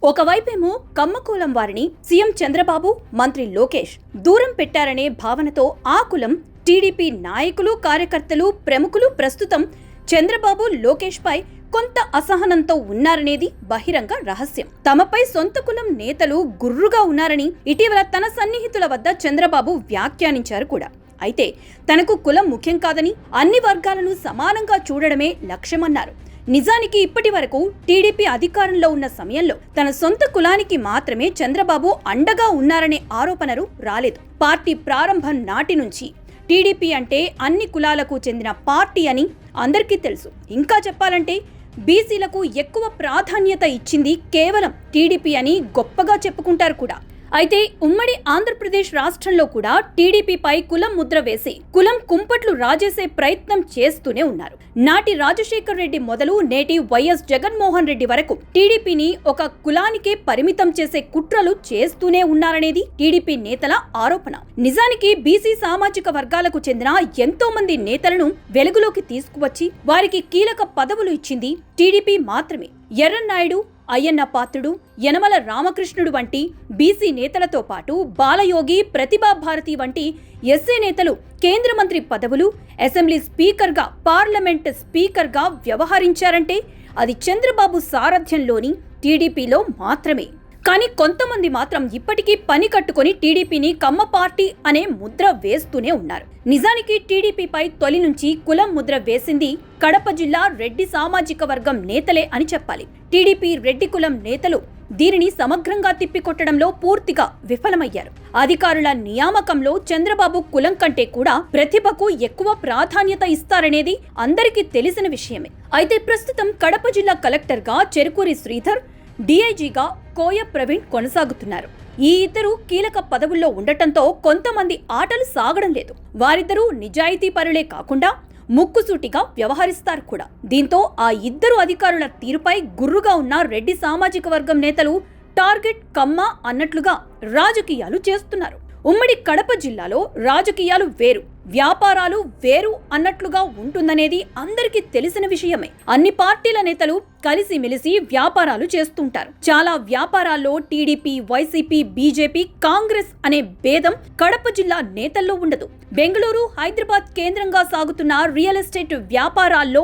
ఒకవైపేమో కమ్మకులం వారిని సీఎం చంద్రబాబు, మంత్రి లోకేష్ దూరం పెట్టారనే భావనతో ఆ కులం టీడీపీ నాయకులు, కార్యకర్తలు, ప్రముఖులు ప్రస్తుతం చంద్రబాబు, లోకేష్ పై కొంత అసహనంతో ఉన్నారనేది బహిరంగ రహస్యం. తమపై సొంత కులం నేతలు గుర్రుగా ఉన్నారని ఇటీవల తన సన్నిహితుల వద్ద చంద్రబాబు వ్యాఖ్యానించారు కూడా. అయితే తనకు కులం ముఖ్యం కాదని, అన్ని వర్గాలను సమానంగా చూడడమే లక్ష్యమన్నారు. నిజానికి ఇప్పటి వరకు టీడీపీ అధికారంలో ఉన్న సమయంలో తన సొంత కులానికి మాత్రమే చంద్రబాబు అండగా ఉన్నారనే ఆరోపణలు రాలేదు. పార్టీ ప్రారంభం నాటి నుంచి టీడీపీ అంటే అన్ని కులాలకు చెందిన పార్టీ అని అందరికీ తెలుసు. ఇంకా చెప్పాలంటే బీసీలకు ఎక్కువ ప్రాధాన్యత ఇచ్చింది కేవలం టీడీపీ అని గొప్పగా చెప్పుకుంటారు కూడా. అయితే ఉమ్మడి ఆంధ్రప్రదేశ్ రాష్ట్రంలో కూడా టీడీపీపై కులం ముద్ర వేసి కులం కుంపట్లు రాజేసే ప్రయత్నం చేస్తూనే ఉన్నారు. నాటి రాజశేఖర్ రెడ్డి మొదలు నేటి వైఎస్ జగన్మోహన్ రెడ్డి వరకు టీడీపీని ఒక కులానికే పరిమితం చేసే కుట్రలు చేస్తూనే ఉన్నారనేది టీడీపీ నేతల ఆరోపణ. నిజానికి బీసీ సామాజిక వర్గాలకు చెందిన ఎంతో మంది నేతలను వెలుగులోకి తీసుకువచ్చి వారికి కీలక పదవులు ఇచ్చింది టీడీపీ మాత్రమే. ఎర్రన్నాయుడు, అయ్యన్న పాత్రుడు, యనమల రామకృష్ణుడు వంటి బీసీ నేతలతో పాటు బాలయోగి, ప్రతిభా భారతి వంటి ఎస్సీ నేతలు కేంద్ర మంత్రి పదవులు, అసెంబ్లీ స్పీకర్గా, పార్లమెంట్ స్పీకర్గా వ్యవహరించారంటే అది చంద్రబాబు సారథ్యంలోని టీడీపీలో మాత్రమే. కానీ కొంతమంది మాత్రం ఇప్పటికీ పని కట్టుకొని టీడీపీని కమ్మ పార్టీ అనే ముద్ర వేస్తూనే ఉన్నారు. నిజానికి టీడీపీపై తొలి నుంచి కులం ముద్ర వేసింది కడప జిల్లా రెడ్డి సామాజిక వర్గం నేతలే అని చెప్పాలి. టీడీపీ రెడ్డి కులం నేతలు దీనిని సమగ్రంగా తిప్పికొట్టడంలో పూర్తిగా విఫలమయ్యారు. అధికారుల నియామకంలో చంద్రబాబు కులం కంటే కూడా ప్రతిభకు ఎక్కువ ప్రాధాన్యత ఇస్తారనేది అందరికీ తెలిసిన విషయమే. అయితే ప్రస్తుతం కడప జిల్లా కలెక్టర్గా చెరుకూరి శ్రీధర్, డీఐజీగా కోయ ప్రవీణ్ కొనసాగుతున్నారు. ఈ ఇద్దరు కీలక పదవుల్లో ఉండటంతో కొంతమంది ఆటలు సాగడం లేదు. వారిద్దరూ నిజాయితీ పరులే కాకుండా ముక్కుసూటిగా వ్యవహరిస్తారు కూడా. దీంతో ఆ ఇద్దరు అధికారుల తీరుపై గుర్రుగా ఉన్న రెడ్డి సామాజిక వర్గం నేతలు టార్గెట్ కమ్మ అన్నట్లుగా రాజకీయాలు చేస్తున్నారు. ఉమ్మడి కడప జిల్లాలో రాజకీయాలు వేరు, వ్యాపారాలు వేరు అన్నట్లుగా ఉంటుందనేది అందరికీ తెలిసిన విషయమే. అన్ని పార్టీల నేతలు కలిసిమెలిసి వ్యాపారాలు చేస్తుంటారు. చాలా వ్యాపారాల్లో టీడీపీ, వైసీపీ, బీజేపీ, కాంగ్రెస్ అనే భేదం కడప జిల్లా నేతల్లో ఉండదు. బెంగళూరు, హైదరాబాద్ కేంద్రంగా సాగుతున్న రియల్ ఎస్టేట్ వ్యాపారాల్లో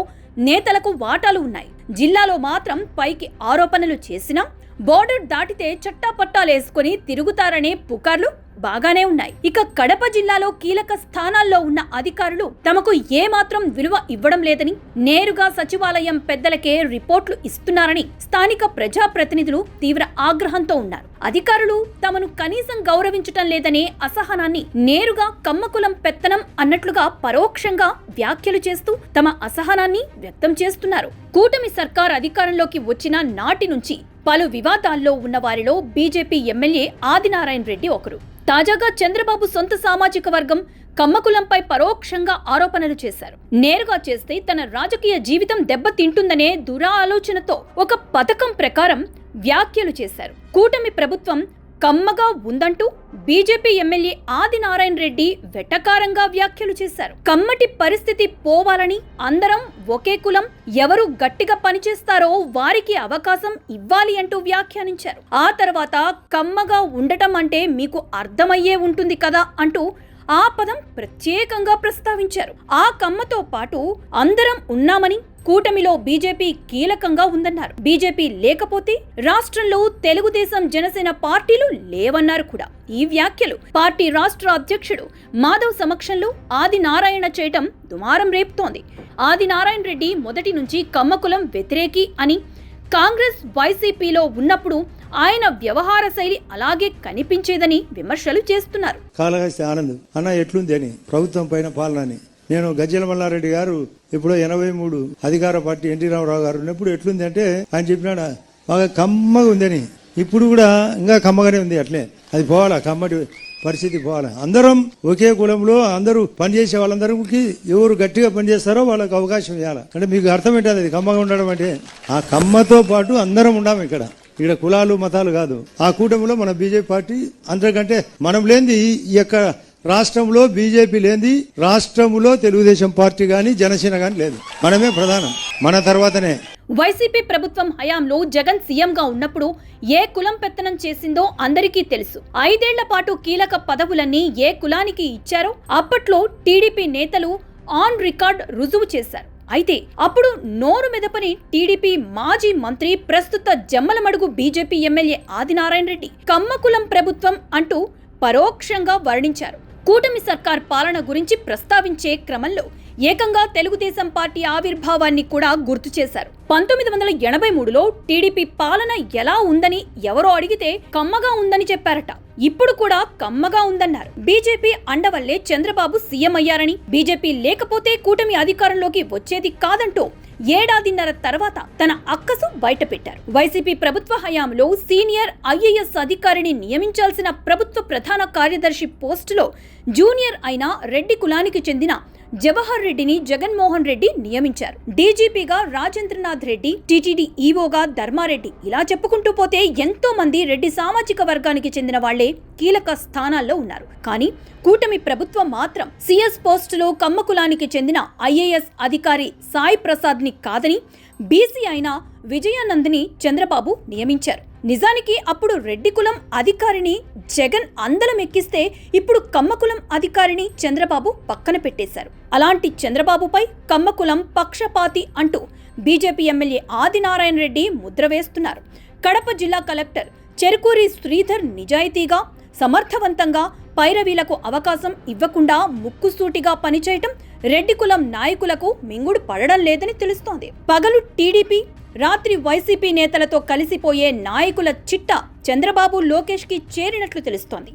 నేతలకు వాటాలు ఉన్నాయి. జిల్లాలో మాత్రం పైకి ఆరోపణలు చేసినా బోర్డర్ దాటితే చట్టాపట్టాలేసుకుని తిరుగుతారనే పుకార్లు బాగానే ఉన్నాయి. ఇక కడప జిల్లాలో కీలక స్థానాల్లో ఉన్న అధికారులు తమకు ఏమాత్రం విలువ ఇవ్వడం లేదని, నేరుగా సచివాలయం పెద్దలకే రిపోర్ట్లు ఇస్తున్నారని స్థానిక ప్రజాప్రతినిధులు తీవ్ర ఆగ్రహంతో ఉన్నారు. అధికారులు తమను కనీసం గౌరవించటం లేదనే అసహనాన్ని నేరుగా కమ్మకులం పెత్తనం అన్నట్లుగా పరోక్షంగా వ్యాఖ్యలు చేస్తూ తమ అసహనాన్ని వ్యక్తం చేస్తున్నారు. కూటమి సర్కార్ అధికారంలోకి వచ్చిన నాటి నుంచి పలు వివాదాల్లో ఉన్న వారిలో బీజేపీ ఎమ్మెల్యే ఆదినారాయణ రెడ్డి ఒకరు. తాజాగా చంద్రబాబు సొంత సామాజిక వర్గం కమ్మకులంపై పరోక్షంగా ఆరోపణలు చేశారు. నేరుగా చేస్తే తన రాజకీయ జీవితం దెబ్బతింటుందనే దురాలోచనతో ఒక పథకం ప్రకారం వ్యాఖ్యలు చేశారు. కూటమి ప్రభుత్వం కమ్మగా ఉందంటూ బీజేపీ ఎమ్మెల్యే ఆదినారాయణ రెడ్డి వెటకారంగా వ్యాఖ్యలు చేశారు. కమ్మటి పరిస్థితి పోవాలని, అందరం ఒకే కులం, ఎవరు గట్టిగా పనిచేస్తారో వారికి అవకాశం ఇవ్వాలి అంటూ వ్యాఖ్యానించారు. ఆ తర్వాత కమ్మగా ఉండటం అంటే మీకు అర్థమయ్యే ఉంటుంది కదా అంటూ ఆ పదం ప్రత్యేకంగా ప్రస్తావించారు. ఆ కమ్మతో పాటు అందరం ఉన్నామని, కూటమిలో బీజేపీ కీలకంగా ఉందన్నారు. బీజేపీ లేకపోతే రాష్ట్రంలో తెలుగుదేశం, జనసేన పార్టీలు లేవన్నారు కూడా. ఈ వ్యాఖ్యలు పార్టీ రాష్ట్ర అధ్యక్షుడు మాధవ్ సమక్షంలో ఆదినారాయణ చేయటం దుమారం రేపుతోంది. ఆదినారాయణ రెడ్డి మొదటి నుంచి కమ్మకులం వ్యతిరేకి అని, కాంగ్రెస్, వైసీపీలో ఉన్నప్పుడు ఆయన వ్యవహార శైలి అలాగే కనిపించేదని విమర్శలు చేస్తున్నారు. కాళహస్తి ఆనంద్ అన్న ఎట్లుంది అని ప్రభుత్వం పైన పాలనని, నేను గజ్జల మల్లారెడ్డి గారు ఇప్పుడు 83 అధికార పార్టీ ఎన్టీ రామారావు గారు ఉన్నప్పుడు ఎట్లుంది అంటే ఆయన చెప్పినాడు బాగా కమ్మగా ఉందని. ఇప్పుడు కూడా ఇంకా కమ్మగానే ఉంది. అట్లే అది పోవాలా, కమ్మటి పరిస్థితి పోవాలా. అందరం ఒకే కులంలో అందరూ పనిచేసే వాళ్ళందరికీ ఎవరు గట్టిగా పనిచేస్తారో వాళ్ళకి అవకాశం ఇవ్వాలి. అంటే మీకు అర్థం ఏంటది కమ్మగా ఉండడం అంటే? ఆ కమ్మతో పాటు అందరం ఉండాము ఇక్కడ కులాలు మతాలు కాదు. ఆ కూటమిలో మన బీజేపీ పార్టీ అంతకంటే మనం లేనిది ఈ యొక్క రాష్ట్రంలో బీజేపీ లేనిది రాష్ట్రంలో తెలుగుదేశం పార్టీ గాని జనసేన గాని లేదు. మనమే ప్రధానం, మన తర్వాతనే. వైసీపీ ప్రభుత్వం హయాంలో జగన్ సీఎంగా ఉన్నప్పుడు ఏ కులం పెత్తనం చేసిందో అందరికీ తెలుసు. 5 ఏళ్ల పాటు కీలక పదవులన్నీ ఏ కులానికి ఇచ్చారో అప్పట్లో టీడీపీ నేతలు ఆన్ రికార్డ్ రుజువు చేశారు. అయితే అప్పుడు నోరు మెదపని టీడీపీ మాజీ మంత్రి, ప్రస్తుత జమ్మలమడుగు బీజేపీ ఎమ్మెల్యే ఆదినారాయణ రెడ్డి కమ్మ కులం ప్రభుత్వం అంటూ పరోక్షంగా వర్ణించారు. కూటమి సర్కార్ పాలన గురించి ప్రస్తావించే క్రమంలో ఏకంగా తెలుగుదేశం పార్టీ ఆవిర్భావాన్ని కూడా గుర్తు చేశారు. 1983లో టీడీపీ పాలన ఎలా ఉందని ఎవరో అడిగితే కమ్మగా ఉందని చెప్పారట. ఇప్పుడు కూడా కమ్మగా ఉందన్నారు. బీజేపీ అండవల్లే చంద్రబాబు సీఎం అయ్యారని, బీజేపీ లేకపోతే కూటమి అధికారంలోకి వచ్చేది కాదంటూ ఏడాదిన్నర తర్వాత తన అక్కసు బయటపెట్టారు. వైసీపీ ప్రభుత్వ హయాంలో సీనియర్ ఐఏఎస్ అధికారిని నియమించాల్సిన ప్రభుత్వ ప్రధాన కార్యదర్శి పోస్టులో జూనియర్ అయిన రెడ్డి కులానికి చెందిన జవహర్ రెడ్డిని జగన్మోహన్ రెడ్డి నియమించారు. డీజీపీగా రాజేంద్రనాథ్ రెడ్డి, టీటీడీ ఈవోగా ధర్మారెడ్డి, ఇలా చెప్పుకుంటూ పోతే ఎంతో మంది రెడ్డి సామాజిక వర్గానికి చెందిన వాళ్లే కీలక స్థానాల్లో ఉన్నారు. కానీ కూటమి ప్రభుత్వం మాత్రం సీఎస్ పోస్టులో కమ్మ కులానికి చెందిన ఐఏఎస్ అధికారి సాయి ప్రసాద్ ని కాదని బీసీ అయిన విజయానంద్ని చంద్రబాబు నియమించారు. నిజానికి అప్పుడు రెడ్డి కులం అధికారిని జగన్ అందలం ఎక్కిస్తే ఇప్పుడు కమ్మ కులం అధికారిని చంద్రబాబు పక్కన పెట్టేశారు. అలాంటి చంద్రబాబుపై కమ్మ కులం పక్షపాతి అంటూ బీజేపీ ఎమ్మెల్యే ఆదినారాయణ రెడ్డి ముద్ర వేస్తున్నారు. కడప జిల్లా కలెక్టర్ చెరుకూరి శ్రీధర్ నిజాయితీగా, సమర్థవంతంగా పైరవీలకు అవకాశం ఇవ్వకుండా ముక్కుసూటిగా పనిచేయటం రెడ్డి కులం నాయకులకు మింగుడు పడడం లేదని తెలుస్తోంది. పగలు టీడీపీ, రాత్రి వైసీపీ నేతలతో కలిసిపోయే నాయకుల చిట్టా చంద్రబాబు, లోకేష్ కి చేరినట్లు తెలుస్తోంది.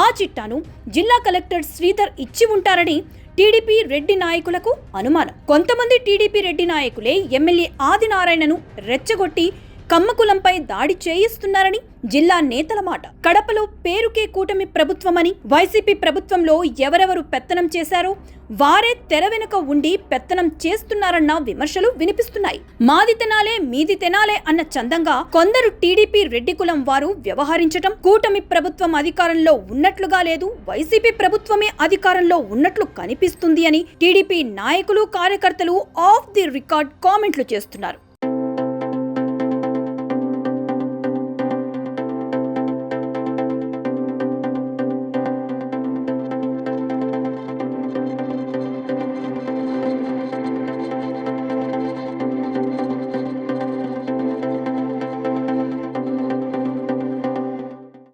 ఆ చిట్టాను జిల్లా కలెక్టర్ శ్రీధర్ ఇచ్చి ఉంటారని టీడీపీ రెడ్డి నాయకులకు అనుమానం. కొంతమంది టీడీపీ రెడ్డి నాయకులే ఎమ్మెల్యే ఆదినారాయణను రెచ్చగొట్టి కమ్మకులంపై దాడి చేయిస్తున్నారని జిల్లా నేతల మాట. కడపలో పేరుకే కూటమి ప్రభుత్వమని, వైసీపీ ప్రభుత్వంలో ఎవరెవరు పెత్తనం చేశారో వారే తెర వెనుక ఉండి పెత్తనం చేస్తున్నారన్న విమర్శలు వినిపిస్తున్నాయి. మాది తెనాలే మీది తెనాలే అన్న చందంగా కొందరు టీడీపీ రెడ్డి కులం వారు వ్యవహరించటం, కూటమి ప్రభుత్వం అధికారంలో ఉన్నట్లుగా లేదు, వైసీపీ ప్రభుత్వమే అధికారంలో ఉన్నట్లు కనిపిస్తుంది అని టీడీపీ నాయకులు, కార్యకర్తలు ఆఫ్ ది రికార్డ్ కామెంట్లు చేస్తున్నారు.